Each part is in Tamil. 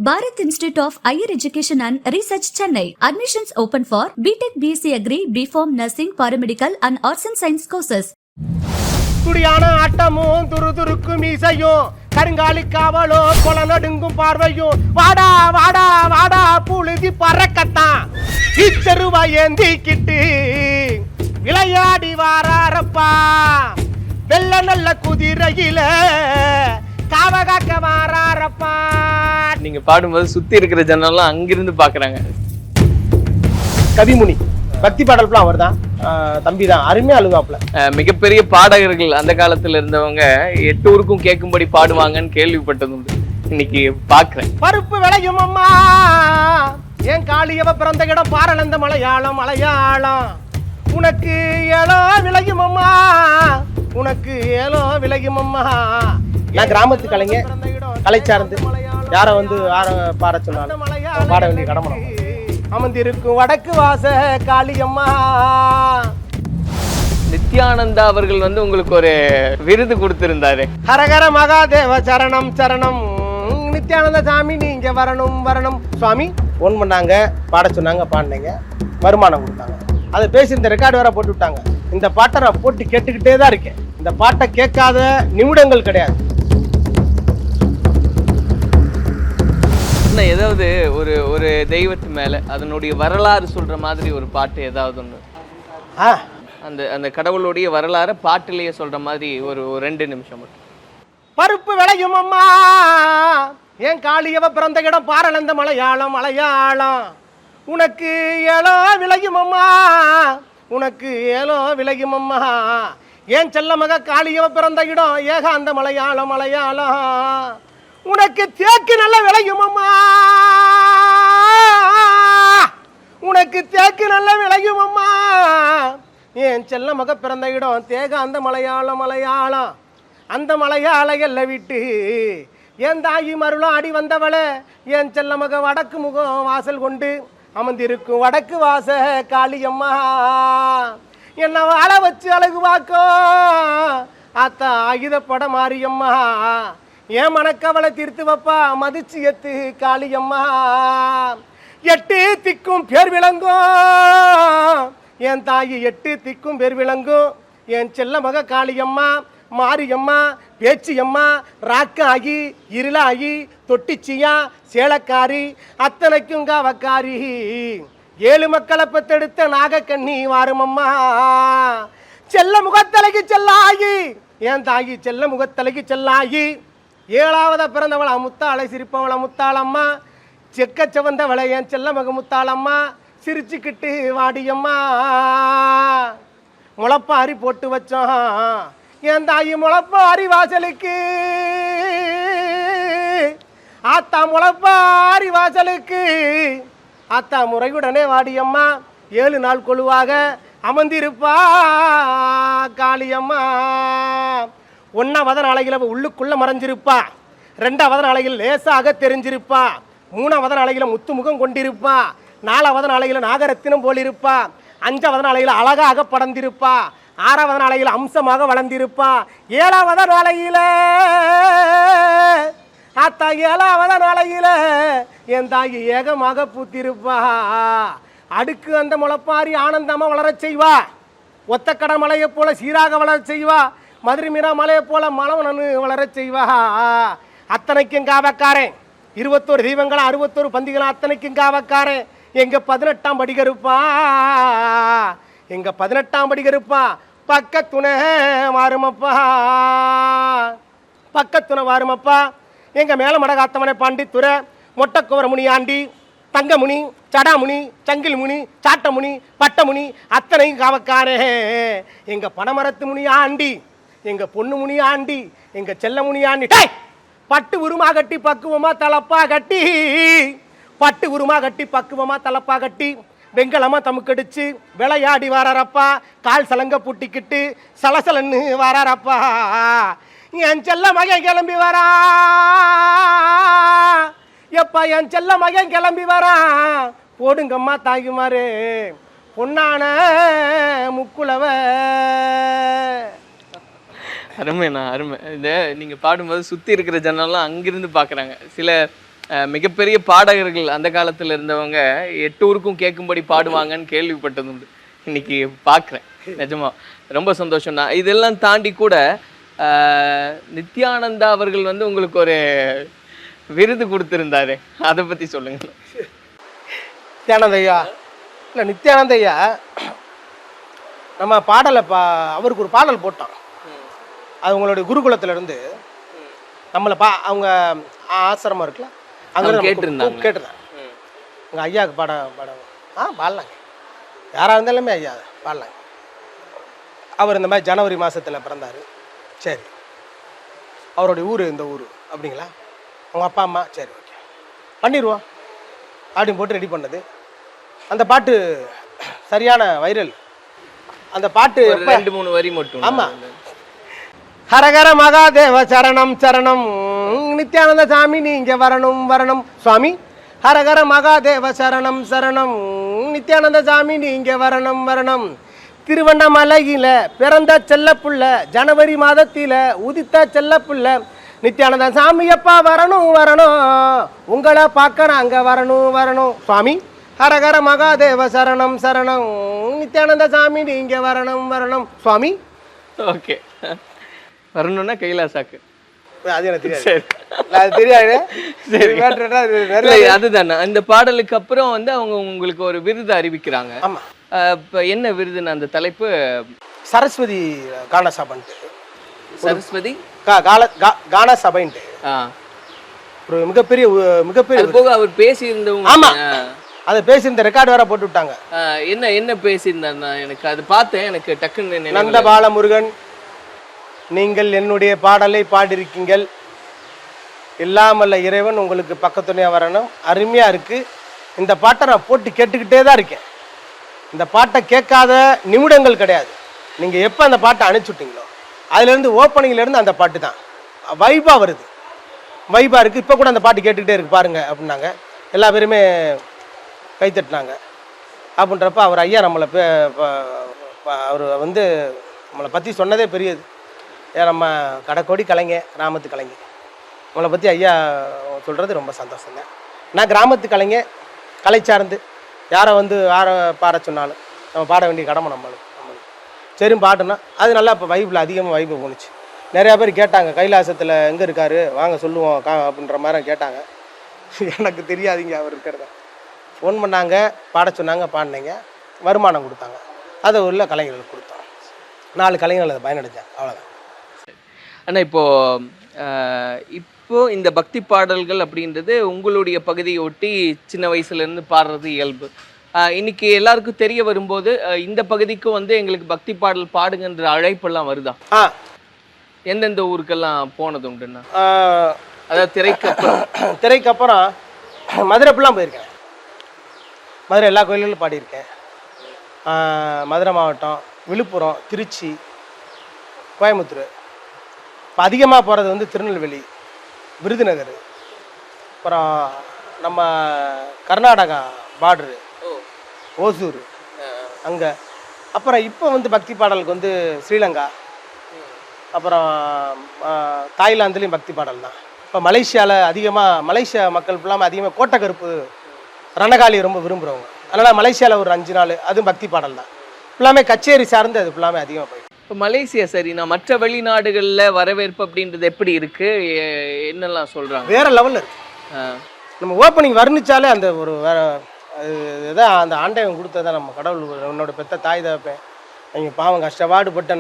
Bharat Institute of Higher Education and Research, Chennai. Admissions open for BTech, BSc Agri, B.Pharm, Nursing, Paramedical and Arts and Science courses. துடியான ஆட்டமும் துருதுருக்கு மீசையும் கருங்காலி காவலோ கொல நடுங்கும் பார்வையும் வாடா வாடா வாடா புழுதி பறக்கத்தான் இச்சருவா ஏந்திக்கிட்டு விளையாடி வாராரப்பா வெள்ள நல்ல குதிரையில காவகாக்க வாராரப்பா. நீங்க பாடும்போது சுத்தி இருக்கிற ஜனெல்லாம் அங்கிருந்து பாக்குறாங்க. கவிமுனி பக்தி பாடல்புலாம் அவர் தான், தம்பி தான், அருமையா அழுவாப்புல. மிகப்பெரிய பாடகர்கள் அந்த காலத்துல இருந்தவங்க 8 ஊருக்கும் கேட்கும்படி பாடுவாங்கன்னு கேள்விப்பட்டது உண்டு. இன்னைக்கு பாக்குறேன். பருப்பு விளையும் அம்மா ஏன் காளியவ பிறந்த இடம் பாரளந்த மலையாளம் மலையாளம் உனக்கு ஏலோ விளையும் அம்மா உனக்கு ஏலோ விளையும் அம்மா. நான் கிராமத்து கலைஞர், கலை சார்ந்து யாரை பாட சொன்னாலும் பாட வேண்டிய கடமை. அமர்ந்திருக்கும் வடக்கு வாச காளியம்மா. நித்யானந்தா அவர்கள் உங்களுக்கு ஒரு விருது கொடுத்திருந்தாரு. ஹரஹர மகாதேவ சரணம் சரணம் நித்யானந்த சாமி நீங்க வரணும் வரணும் சுவாமி. ஃபோன் பண்ணாங்க, பாட சொன்னாங்க, பாடினீங்க, வருமானம் கொடுத்தாங்க. அதை பேசி இந்த ரெக்கார்டு வேற போட்டு விட்டாங்க. இந்த பாட்டை நான் போட்டு கேட்டுக்கிட்டே தான் இருக்கேன். இந்த பாட்டை கேட்காத நிமிடங்கள் கிடையாது. ஏதாவது ஒரு ஒரு தெய்வத்து மேல அதனுடைய வரலாறு சொல்ற மாதிரி ஒரு பாட்டு ஏதாவது ஒன்று, அந்த அந்த கடவுளுடைய வரலாறு பாட்டிலேயே சொல்ற மாதிரி ஒரு 2 நிமிஷம் மட்டும். பருப்பு விளையும் அம்மா ஏன் காளியவ பிறந்த இடம் பாரளந்த மலையாளம் மலையாளம் உனக்கு ஏலோ விளையும் அம்மா உனக்கு ஏலோ விளையும் அம்மா. ஏன் செல்ல மக காளியவ பிறந்த இடம் ஏகாந்த மலையாளம் மலையாளம் உனக்கு தேக்கு நல்ல விளையும் அம்மா உனக்கு தேக்கு நல்ல விளையும் அம்மா. ஏன் செல்ல மக பிறந்த இடம் தேகாந்த மலையாளம் மலையாளம் அந்த மலையாள எல்லை விட்டு என் தாயி மருளும் அடி வந்தவளை என் செல்ல மக வடக்கு முகம் வாசல் கொண்டு அமர்ந்திருக்கும் வடக்கு வாச காளியம்மா. என்ன வாழ வச்சு அழகு வாக்கோ அத்தா ஆயுதப்பட மாரியம்மா. ஏன் மனக்கவலை தீர்த்து வப்பா மதிச்சு எத்து காளியம்மா. 8 திக்கும் பேர் விளங்கும் என் தாயி 8 திக்கும் பேர் விளங்கும் என் செல்ல மக காளியம்மா. மாரியம்மா பேச்சியம்மா ராக்காகி இருளாகி தொட்டிச்சியா சேலக்காரி அத்தனைக்கும் காவக்காரி 7 மக்களை பெத்தெடுத்த நாகக்கண்ணி வாருமம்மா. செல்ல முகத்தலைக்கு செல்லாகி என் தாயி செல்ல முகத்தலைக்கு செல்லாகி 7ஆவதா பிறந்தவளா முத்தாளை சிரிப்பவள முத்தாளம்மா. செக்க செவந்தவளை என் செல்ல மக முத்தாளம்மா. சிரிச்சுக்கிட்டு வாடியம்மா. முளப்பாரி போட்டு வச்சோம் என் தாயி முளப்பாரி வாசலுக்கு ஆத்தா முளப்பாரி வாசலுக்கு ஆத்தா முறையுடனே வாடியம்மா. 7 நாள் கொழுவாக அமர்ந்திருப்பா காளியம்மா. 1ஆவது நாளையில் உள்ளுக்குள்ள மறைஞ்சிருப்பா. 2ஆவது நாளையில் லேசாக தெரிஞ்சிருப்பா. 3ஆவது நாளையில் முத்துமுகம் கொண்டிருப்பா. 4ஆவது நாளையில் நாகரத்தினம் போலிருப்பா. 5ஆவது நாளையில் அழகாக படர்ந்திருப்பா. 6ஆவது நாளையில் அம்சமாக வளர்ந்திருப்பா. 7ஆவது நாளையில் ஆத்தா 7ஆவது நாளையில் என் தாயி ஏகமாக பூத்திருப்பா. அடுக்கு அந்த முளப்பாரி ஆனந்தமா வளரச் செய்வா. ஒத்தக்கடை மலையை போல சீராக வளரச் செய்வா. மதுரை மீரா மலையை போல மலவனு வளரச் செய்வா. அத்தனைக்கும் காவக்காரன் 21 தெய்வங்களா 61 பந்திகளா அத்தனைக்கும் காவக்காரன். எங்க 18ஆம் படிகருப்பா எங்க 18ஆம் படிகருப்பா. பக்கத்துணை வாருமப்பா பக்கத்துணை வாருமப்பா. எங்க மேல மடகாத்தவனை பாண்டித்துறை மொட்டக்குவர முனி ஆண்டி தங்கமுனி சடாமுனி சங்கில் முனி சாட்டமுனி பட்டமுனி அத்தனையும் காவக்காரே. எங்க பனமரத்து முனி ஆண்டி எங்க பொண்ணு முனி ஆண்டி எங்க செல்ல முனி ஆண்டி. பட்டு உருமா கட்டி பக்குவமா தலப்பா கட்டி பட்டு உருமா கட்டி பக்குவமா தலப்பா கட்டி வெங்கலமா தமுக்கடிச்சு விளையாடி வாராரப்பா. கால் சலங்க பூட்டிக்கிட்டு சலசலன்னு வாராரப்பா. என் செல்ல மகன் கிளம்பி வரா எப்பா என் செல்ல மகன் கிளம்பி வரா. போடுங்கம்மா தாய்குமாரு பொன்னான முக்குலவ. அருமைண்ணா, அருமை. இந்த நீங்கள் பாடும்போது சுற்றி இருக்கிற ஜனெல்லாம் அங்கிருந்து பார்க்குறாங்க. சில மிகப்பெரிய பாடகர்கள் அந்த காலத்துல இருந்தவங்க 8 ஊருக்கும் கேட்கும்படி பாடுவாங்கன்னு கேள்விப்பட்டது உண்டு. இன்னைக்கு பார்க்குறேன். நிஜமா ரொம்ப சந்தோஷம் தான். இதெல்லாம் தாண்டி கூட நித்யானந்தா அவர்கள் வந்து உங்களுக்கு ஒரு விருது கொடுத்திருந்தாரு, அதை பத்தி சொல்லுங்க. நித்யானந்த ஐயா இல்லை, நித்யானந்த ஐயா நம்ம பாடலை அவருக்கு ஒரு பாடல் போட்டோம். அது உங்களுடைய குருகுலத்திலேருந்து நம்மளை அவங்க ஆசிரமம் இருக்குல்ல, அங்கே கேட்டிருந்தேன். உங்கள் ஐயாவுக்கு பாடலாங்க, யாராக இருந்தாலுமே ஐயா பாடலாங்க. அவர் இந்த மாதிரி ஜனவரி மாதத்தில் பிறந்தார். சரி, அவருடைய ஊர் இந்த ஊர் அப்படிங்களா, உங்கள் அப்பா அம்மா, சரி ஓகே பண்ணிடுவோம் அப்படின்னு போட்டு ரெடி பண்ணது. அந்த பாட்டு சரியான வைரல். அந்த பாட்டு 2-3 வரி மட்டும். ஆமாம், ஹரஹர மகாதேவ சரணம் சரணம், நித்யானந்த சாமி நீங்க வரணும் வரணும் சுவாமி. ஹரஹர மகாதேவ சரணம் சரணம், நித்யானந்த சாமி நீங்க வரணும் வரணும். திருவண்ணாமலையில பிறந்த செல்லப்புள்ள, ஜனவரி மாதத்தில உதித்த செல்லப்புள்ள, நித்யானந்த சாமி அப்பா வரணும் வரணும், உங்களை பார்க்க நாங்க வரணும் வரணும் சுவாமி. ஹரஹர மகாதேவ சரணம் சரணம், நித்யானந்த சாமி நீங்க வரணும் வரணும் சுவாமி. ஓகே, வரணும்னா கைலாசாக்கு. அது எனக்கு தெரியாது. அதுதானே அந்த பாடலுக்கு அப்புறம் வந்து அவங்க உங்களுக்கு ஒரு விருது அறிவிக்கிறாங்க. ஆமா, இப்ப என்ன விருதுன்னு அந்த தலைப்பு? சரஸ்வதி கான சபைன்ட்டு. சரஸ்வதி கான சபைன்ட்டு ஒரு மிகப்பெரிய போக அவர் பேசி இருந்தவங்க. ஆமா, அதை பேசி இந்த ரெக்கார்டு வேற போட்டு விட்டாங்க. என்ன பேசியிருந்தா எனக்கு அது பார்த்தேன், எனக்கு டக்குன்னு. நந்தபால முருகன், நீங்கள் என்னுடைய பாடலை பாடியிருக்கீங்கள், இல்லாமல்ல இறைவன் உங்களுக்கு பக்கத்துணையாக வரணும், அருமையாக இருக்குது. இந்த பாட்டை நான் போட்டு கேட்டுக்கிட்டே தான் இருக்கேன். இந்த பாட்டை கேட்காத நிமிடங்கள் கிடையாது. நீங்கள் எப்போ அந்த பாட்டை அனுப்பிச்சுட்டீங்களோ அதுலேருந்து ஓப்பனிங்லேருந்து அந்த பாட்டு தான் வைபாக வருது, வைபாக இருக்குது. இப்போ கூட அந்த பாட்டு கேட்டுக்கிட்டே இருக்கு பாருங்க அப்படின்னாங்க. எல்லா பேருமே கைத்தட்டினாங்க. அப்படின்றப்ப அவர் ஐயா நம்மளை அவர் வந்து நம்மளை பற்றி சொன்னதே பெரியது. ஏன் நம்ம கடைக்கோடி கலைஞர், கிராமத்து கலைஞர், நம்மளை பற்றி ஐயா சொல்கிறது ரொம்ப சந்தோஷங்க. நான் கிராமத்து கலைஞர், கலை சார்ந்து யாரை வந்து யாரை பாட சொன்னாலும் நம்ம பாட வேண்டிய கடமை நம்மளுக்கு. சரி பாட்டுனா அது நல்லா இப்போ வைப்பில் அதிகமாக வைப்பு போணுச்சு. நிறையா பேர் கேட்டாங்க, கைலாசத்தில் எங்கே இருக்கார் வாங்க சொல்லுவோம் அப்படின்ற மாதிரி கேட்டாங்க. எனக்கு தெரியாதீங்க அவர் இருக்கிறத. ஃபோன் பண்ணாங்க, பாட சொன்னாங்க, பாடினீங்க, வருமானம் கொடுத்தாங்க, அதை உள்ள கலைஞர்களுக்கு கொடுத்தோம். 4 கலைஞர்கள் அதை பயனடைஞ்சாங்க, அவ்வளோதான். ஆனால் இப்போ இந்த பக்தி பாடல்கள் அப்படின்றது உங்களுடைய பகுதியை ஒட்டி சின்ன வயசுலேருந்து பாடுறது இயல்பு. இன்னைக்கு எல்லாருக்கும் தெரிய வரும்போது இந்த பகுதிக்கும் வந்து எங்களுக்கு பக்தி பாடல் பாடுங்கன்ற அழைப்பெல்லாம் வருதா? எந்தெந்த ஊருக்கெல்லாம் போனது உண்டுன்னா? அதாவது திரைக்கு அப்புறம் மதுரை ஃபுல்லாக போயிருக்கேன். மதுரை எல்லா கோயில்களும் பாடியிருக்கேன். மதுரை மாவட்டம், விழுப்புரம், திருச்சி, கோயம்புத்தூர். இப்போ அதிகமாக போகிறது வந்து திருநெல்வேலி, விருதுநகர், அப்புறம் நம்ம கர்நாடகா பார்டரு, ஓசூர் அங்கே. அப்புறம் இப்போ வந்து பக்தி பாடலுக்கு வந்து ஸ்ரீலங்கா, அப்புறம் தாய்லாந்துலேயும் பக்தி பாடல் தான். இப்போ மலேசியாவில் அதிகமாக, மலேசியா மக்கள் ஃபுல்லாமல் அதிகமாக கோட்டக்கருப்பு ரணகாளி ரொம்ப விரும்புகிறவங்க. அதனால் மலேசியாவில் ஒரு 5 நாள் அதுவும் பக்தி பாடல் தான். ஃபுல்லாமே கச்சேரி சார்ந்து அது ஃபுல்லாமே அதிகமாக போயிடும். இப்போ மலேசியா சரி, நான் மற்ற வெளிநாடுகளில் வரவேற்பு அப்படின்றது எப்படி இருக்குது, என்னெல்லாம் சொல்கிறாங்க? வேறு லெவலில் இருக்குது. நம்ம ஓப்பனிங் வர்ணிச்சாலே அந்த ஒரு வேறு இதுதான் அந்த ஆண்டவன் கொடுத்ததான். நம்ம கடவுள் உன்னோட பெத்த தாய் தகப்பேன், அவங்க பாவம் கஷ்டப்பாடுபட்டு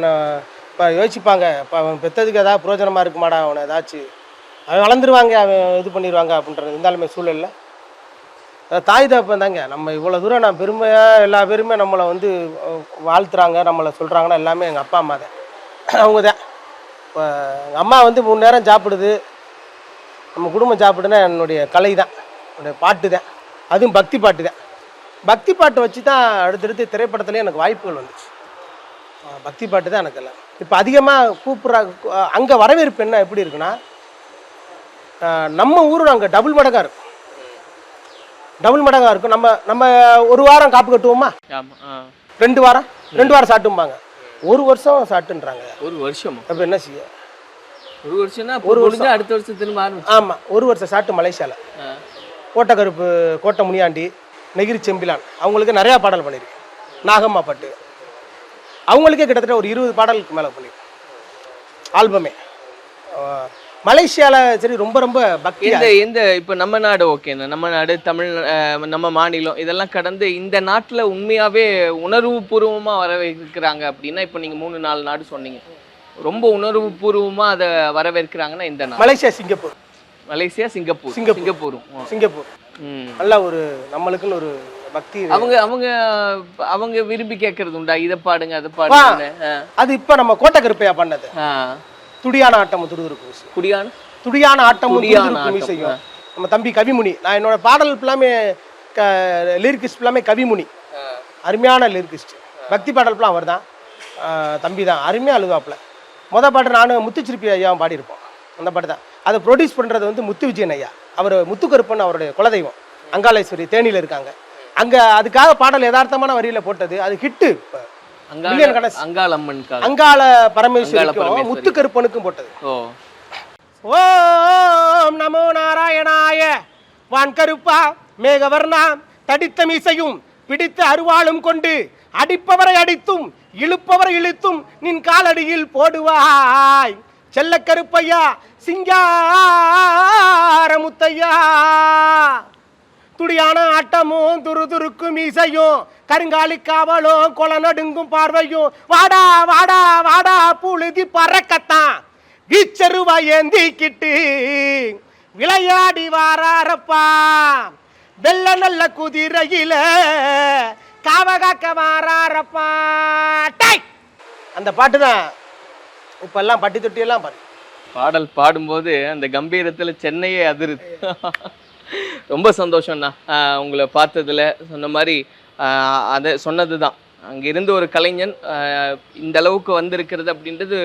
இப்போ யோசிப்பாங்க, இப்போ அவன் பெற்றதுக்கு ஏதாவது பிரயோஜனமாக இருக்குமாடா, அவனை ஏதாச்சும் அவன் வளர்ந்துருவாங்க, அவன் இது பண்ணிடுவாங்க அப்படின்றது இருந்தாலுமே சூழலில் தாய் தகப்பன் தாங்க. நம்ம இவ்வளோ தூரம் நான் பெருமையாக எல்லா பேருமே நம்மளை வந்து வாழ்த்துறாங்க, நம்மளை சொல்கிறாங்கன்னா எல்லாமே எங்கள் அப்பா அம்மா தான், அவங்க தான். இப்போ எங்கள் அம்மா வந்து 3 நேரம் சாப்பிடுது, நம்ம குடும்பம் சாப்பிடுன்னா என்னுடைய கலை தான், என்னுடைய பாட்டு தான், அதுவும் பக்தி பாட்டு தான். பக்தி பாட்டு வச்சு தான் அடுத்தடுத்து திரைப்படத்துலேயே எனக்கு வாய்ப்புகள் வந்துச்சு. பக்தி பாட்டு தான் எனக்கு எல்லாம். இப்போ அதிகமாக கூப்பிட்றாங்க. அங்கே வரவேற்பு என்ன எப்படி இருக்குன்னா, நம்ம ஊரில் அங்கே டபுள் மடங்காக இருக்கும். நம்ம 1 வாரம் காப்பு கட்டுவோமா, 2 வாரம் சாட்டும்பாங்க, 1 வருஷம் சாட்டுன்றாங்க. 1 வருஷம் அப்போ என்ன செய்ய? 1 வருஷம்னா 1 வருஷம் அடுத்த வருஷம் திரும்ப ஆரம்பிச்சு. ஆமாம், 1 வருஷம் சாட்டு மலேசியாவில். கோட்டக்கருப்பு கோட்டை முனியாண்டி, நெகிரி செம்பிலான் அவங்களுக்கு நிறையா பாடல் பண்ணியிருக்கேன். நாகம்மா பாட்டு அவங்களுக்கே கிட்டத்தட்ட ஒரு 20 பாடலுக்கு மேலே பண்ணியிருக்கேன் ஆல்பமே. மலேசியாவில் சரி ரொம்ப ரொம்ப பக்தி. இந்த இப்போ நம்ம நாடு ஓகே, நம்ம நாடு தமிழ், நம்ம மாநிலம் இதெல்லாம் கடந்து இந்த நாட்டில் உண்மையாகவே உணர்வுபூர்வமாக வரவேற்கிறாங்க அப்படின்னா, இப்போ நீங்கள் 3-4 நாடு சொன்னீங்க, ரொம்ப உணர்வுபூர்வமாக அதை வரவேற்கிறாங்கன்னா இந்த நாடு மலேசியா, சிங்கப்பூர். மலேசியா, சிங்கப்பூரும் சிங்கப்பூர் நல்லா ஒரு நம்மளுக்குன்னு ஒரு பக்தி. அவங்க விரும்பி கேட்கறது உண்டா, இதை பாடுங்க அதை பாடுங்க? அது இப்போ நம்ம கோட்டக்கருப்பையா பண்ணது துடியான ஆட்டமும் துருதுருக்கும் இசையும். துடியான ஆட்டமும் துருதுருக்கும் இசையும் நம்ம தம்பி கவிமுனி. நான் என்னோட பாடல் ஃபுல்லாமே லிரிக்கிஸ்ட் ஃபுல்லாமே கவிமுனி, அருமையான லிரிக்கிஸ்ட். பக்தி பாடல் ஃபுல்லாம் அவர் தான், தம்பி தான், அருமையாக அழுவாப்பில். மொதல் பாட்டு நானும் முத்துச்சிருப்பி ஐயாவும் பாடியிருப்போம். அந்த பாட்டு தான். அதை ப்ரொடியூஸ் பண்ணுறது வந்து முத்து விஜயன் ஐயா. அவர் முத்துக்கருப்பன் அவருடைய குலதெய்வம், அங்காளேஸ்வரி தேனியில் இருக்காங்க. அங்கே அதுக்காக பாடல் யதார்த்தமான வரியில் போட்டது, அது ஹிட்டு. இப்போ அங்காள பரமேஸ்வரிக்கும் முத்துக்கருப்பனுக்கும் போட்டது. ஓம் நமோ நாராயணாய. வான் கருப்பா மேகவர்ணா தடித்த மீசையும் பிடித்த அருவாளும் கொண்டு அடிப்பவரை அடித்தும் இழுப்பவரை இழுத்தும் நின் காலடியில் போடுவாய் செல்ல கருப்பையா சிங்கார முத்தையா. துடியான ஆட்டமும் துருதுருக்கும் இசையும் கருங்காலி காவலும் கொலை நடுங்கும் பார்வையும் வாடா வாடா வாடா புழுதி பறக்கத்தான் வீச்சருவா ஏந்திக்கிட்டு விளையாடி வாராரப்பா வெள்ள நல்ல குதிரையில காவகாக்க வாராரப்பா. அந்த பாட்டு தான் இப்பெல்லாம் பட்டி தொட்டியெல்லாம் பாடல் பாடும்போது அந்த கம்பீரத்துல சென்னையே அதிருது. ரொம்ப சந்தோஷம்ண்ணா உங்களை பார்த்ததுல. சொன்ன மாதிரி அதை சொன்னது தான், அங்கிருந்து ஒரு கலைஞன் இந்த அளவுக்கு வந்திருக்கிறது அப்படின்றது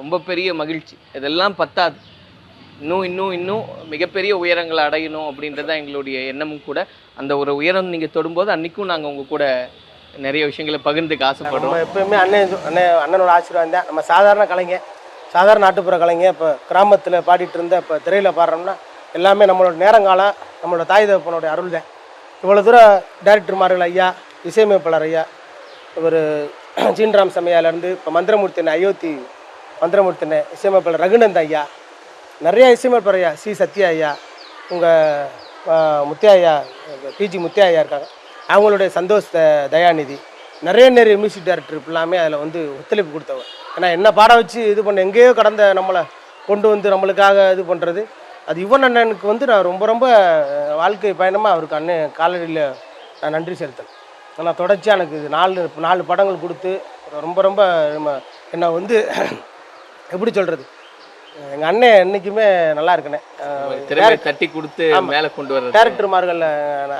ரொம்ப பெரிய மகிழ்ச்சி. இதெல்லாம் பத்தாது, இன்னும் மிகப்பெரிய உயரங்களை அடையணும் அப்படின்றது தான் எங்களுடைய எண்ணமும் கூட. அந்த ஒரு உயரம் நீங்கள் தொடும்போது அன்றைக்கும் நாங்கள் உங்கள் கூட நிறைய விஷயங்களை பகிர்ந்துக்க ஆசைப்படுறோம். எப்போயுமே அண்ணனோட ஆசீர்வாதம் தான். நம்ம சாதாரண கலைஞர், சாதாரண நாட்டுப்புற கலைஞர் இப்போ கிராமத்தில் பாடிட்டு இருந்த இப்போ திரையில் பாடுறோம்னா எல்லாமே நம்மளோட நேரங்காலம், நம்மளோட தாய் தகப்பனுடைய அருள் தான். இவ்வளோ தூரம் டைரக்டர்மார்கள் ஐயா, இசையமைப்பாளர் ஐயா, இவர் ஜீன்ராம் சமையாலேருந்து இப்போ மந்திரமூர்த்தின அயோத்தி மந்திரமூர்த்தின இசையமைப்பாளர் ரகுநந்த் ஐயா, நிறையா இசையமைப்பாளர் ஐயா, சி சத்யா ஐயா, உங்கள் முத்தியா ஐயா, பிஜி முத்தியா ஐயா இருக்காங்க, அவங்களுடைய சந்தோஷ் தயாநிதி, நிறைய மியூசிக் டைரக்டர் எல்லாமே அதில் வந்து ஒத்துழைப்பு கொடுத்தவங்க. ஏன்னா என்ன பாட வச்சு இது பண்ண எங்கேயோ கடந்த நம்மளை கொண்டு வந்து நம்மளுக்காக இது பண்ணுறது, அது யுவன் அண்ணனுக்கு வந்து நான் ரொம்ப வாழ்க்கை பயணமாக அவருக்கு அண்ணன் காலடியில் நான் நன்றி செலுத்தேன். ஆனால் தொடர்ச்சியாக எனக்கு 4 படங்கள் கொடுத்து ரொம்ப என்னை வந்து எப்படி சொல்கிறது, எங்கள் அண்ணன் என்றைக்குமே நல்லா இருக்கனே தட்டி கொடுத்து மேலே கொண்டு வர டேரக்டர்மார்கள்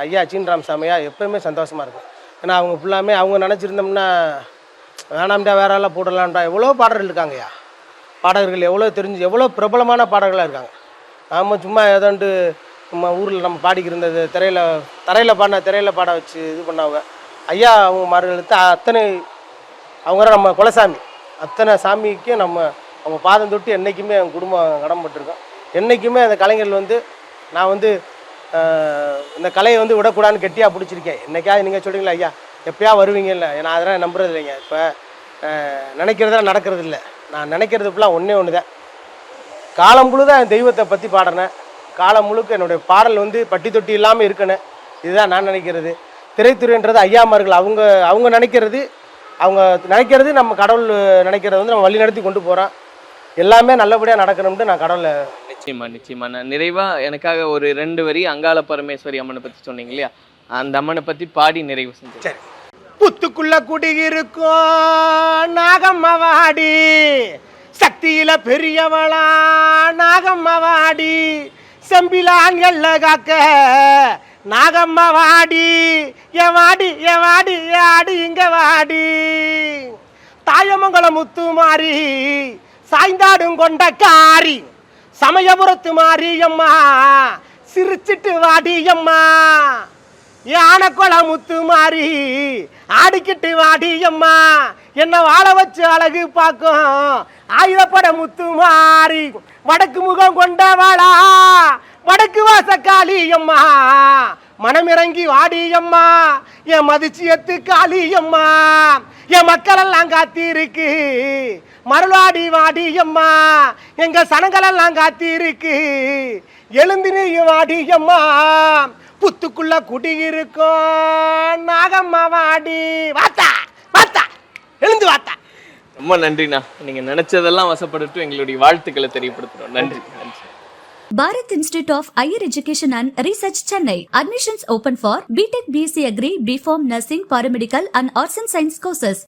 ஐயா சீன்ராம் சாமியா எப்போயுமே சந்தோஷமாக இருக்கும். ஏன்னா அவங்க ஃபுல்லாமே அவங்க நினச்சிருந்தோம்னா வேணாம்டா வேற எல்லாம் போடலாம்டா, எவ்வளோ பாடகர்கள் இருக்காங்கய்யா, பாடகர்கள் எவ்வளோ பிரபலமான பாடகர்களாக இருக்காங்க. நாம் சும்மா ஏதாண்டு நம்ம ஊரில் நம்ம பாடிக்கிருந்தது தரையில் பாட வச்சு இது பண்ணாங்க. ஐயா அவங்க மார்களுக்கு அத்தனை அவங்க நம்ம குலசாமி, அத்தனை சாமிக்கும் அவங்க பாதம் தொட்டு என்றைக்குமே அவங்க குடும்பம் கடன்பட்டுருக்கோம். என்றைக்குமே அந்த கலைஞர்கள் வந்து நான் வந்து இந்த கலையை வந்து விடக்கூடாதுன்னு கெட்டியாக பிடிச்சிருக்கேன். என்றைக்காவது நீங்கள் சொல்கிறீங்களா ஐயா எப்போயா வருவீங்க? இல்லை, நான் அதெல்லாம் நம்புறது இல்லைங்க. இப்போ நினைக்கிறதெல்லாம் நடக்கிறது இல்லை. நான் நினைக்கிறது ஃபுல்லாக ஒன்று தான், காலம் முழுதான் என் தெய்வத்தை பற்றி பாடுறேன். காலம் முழுக்க என்னுடைய பாடல் வந்து பட்டி தொட்டி இல்லாமல் இருக்கணும். இதுதான் நான் நினைக்கிறது. திரைத்துறைன்றது ஐயாமார்கள் அவங்க நினைக்கிறது நம்ம கடவுள் நினைக்கிறது வந்து நம்ம வழி நடத்தி கொண்டு போகிறோம். எல்லாமே நல்லபடியாக நடக்கணும்னு நான் கடவுளை நிச்சயமா நிறைவாக எனக்காக ஒரு 2 வரி அங்காள பரமேஸ்வரி அம்மனை பற்றி சொன்னீங்க இல்லையா, அந்த அம்மனை பற்றி பாடி நிறைவு செஞ்சு. சரி. புத்துக்குள்ள குடியிருக்கும் நாகம்மவாடி, சக்தியில பெரியவளா நாகம்மவாடி, செம்பிலான் எல்ல காக்க நாகம்மவாடி, வாடி ஆடி இங்க வாடி, தாயமங்கலம் முத்து மாறி சாய்ந்தாடும் கொண்ட காரி, சமயபுரத்து மாரியம்மா சிரிச்சிட்டு வாடியம்மா, யானக்கொல முத்து மாறி ஆடிக்கிட்டு வாடியம்மா, என்ன வாழ வச்சு அழகு பார்க்கும் ஆயுதப்பட முத்து மாறி, வடக்கு முகம் கொண்டவாளா வடக்கு வாச காளியம்மா மனமிறங்கி வாடியம்மா என் மதிச்சியத்து காளியம்மா என் மக்களெல்லாம் காத்திருக்கு மருளாடி வாடியம்மா எங்க சனங்களெல்லாம் காத்திருக்கு எழுந்து நீ வாடியம்மா புத்துக்குள்ள குடியிருக்கும் நாகம்மா வாடி வாத்தா வாத்தா எழுந்து வாத்தா. ரொம்ப நன்றிண்ணா. நீங்க நினைச்சதெல்லாம் வசப்பட்டு எங்களுடைய வாழ்த்துக்களை தெரியப்படுத்துறோம். நன்றி நன்றி. Bharat Institute of Higher Education and Research, Chennai. Admissions open for BTech, BSc Agri, BPharm, Nursing, Paramedical and Arts and Science courses.